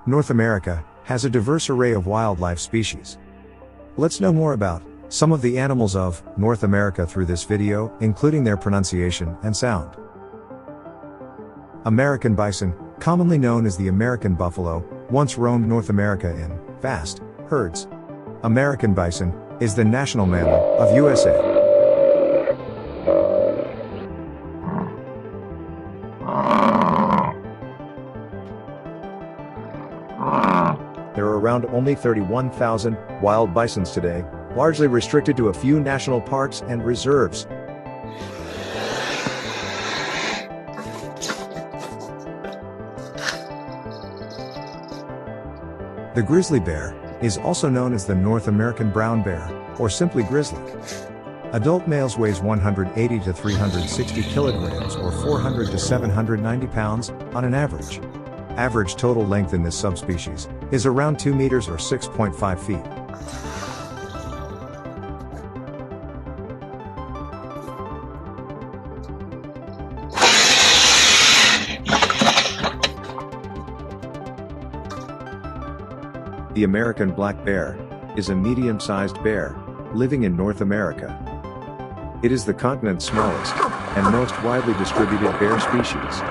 North America has a diverse array of wildlife species. Let's know more about some of the animals of North America through this video, including their pronunciation and sound. American bison, commonly known as the American buffalo, once roamed North America in vast herds. American bison is the national mammal of USA. There are around only 31,000 wild bisons today, largely restricted to a few national parks and reserves. The grizzly bear is also known as the North American brown bear, or simply grizzly. Adult males weighs 180 to 360 kilograms or 400 to 790 pounds on an average. Average total length in this subspecies is around 2 meters or 6.5 feet. The American black bear is a medium-sized bear living in North America. It is the continent's smallest and most widely distributed bear species.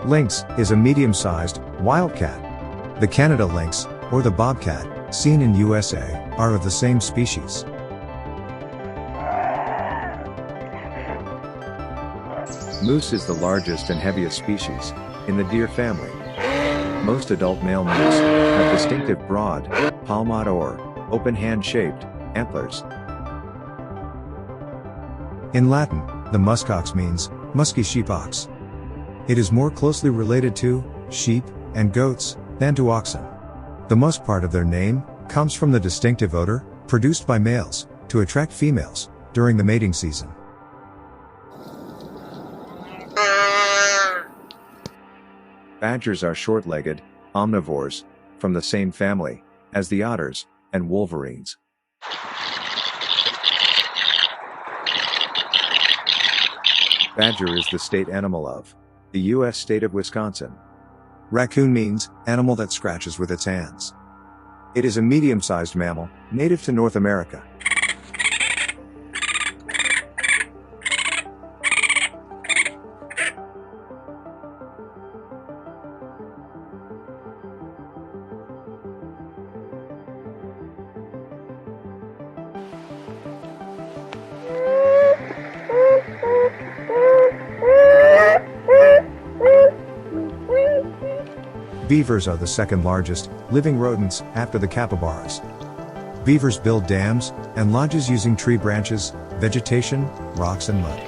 Lynx is a medium-sized wildcat. The Canada lynx, or the bobcat, seen in USA, are of the same species. Moose is the largest and heaviest species in the deer family. Most adult male moose have distinctive broad, palmate or open hand-shaped antlers. In Latin, the muskox means musky sheep ox. It is more closely related to sheep and goats than to oxen. The musk part of their name comes from the distinctive odor produced by males to attract females during the mating season. Badgers are short-legged omnivores from the same family as the otters and wolverines. Badger is the state animal of the U.S. state of Wisconsin. Racoon means animal that scratches with its hands. It is a medium-sized mammal, native to North America. Beavers are the second largest living rodents after the capybaras. Beavers build dams and lodges using tree branches, vegetation, rocks and mud.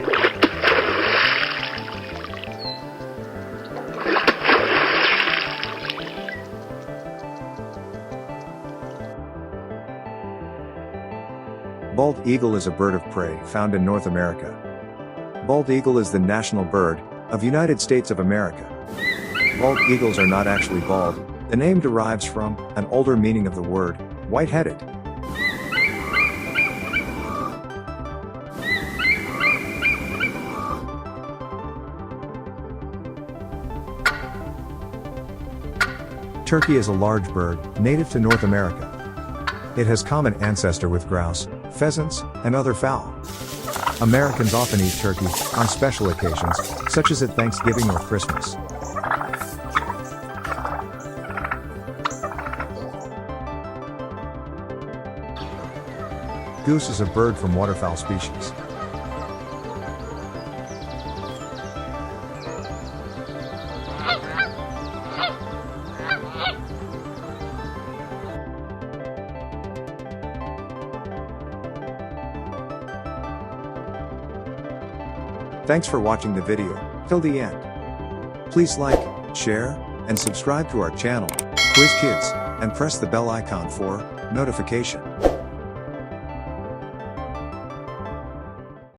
Bald eagle is a bird of prey found in North America. Bald eagle is the national bird of United States of America. Bald eagles are not actually bald. The name derives from an older meaning of the word, white-headed. Turkey is a large bird, native to North America. It has common ancestor with grouse, pheasants, and other fowl. Americans often eat turkey on special occasions, such as at Thanksgiving or Christmas. Goose is a bird from waterfowl species. Thanks for watching the video till the end. Please like, share, and subscribe to our channel, QuizKids, and press the bell icon for notification.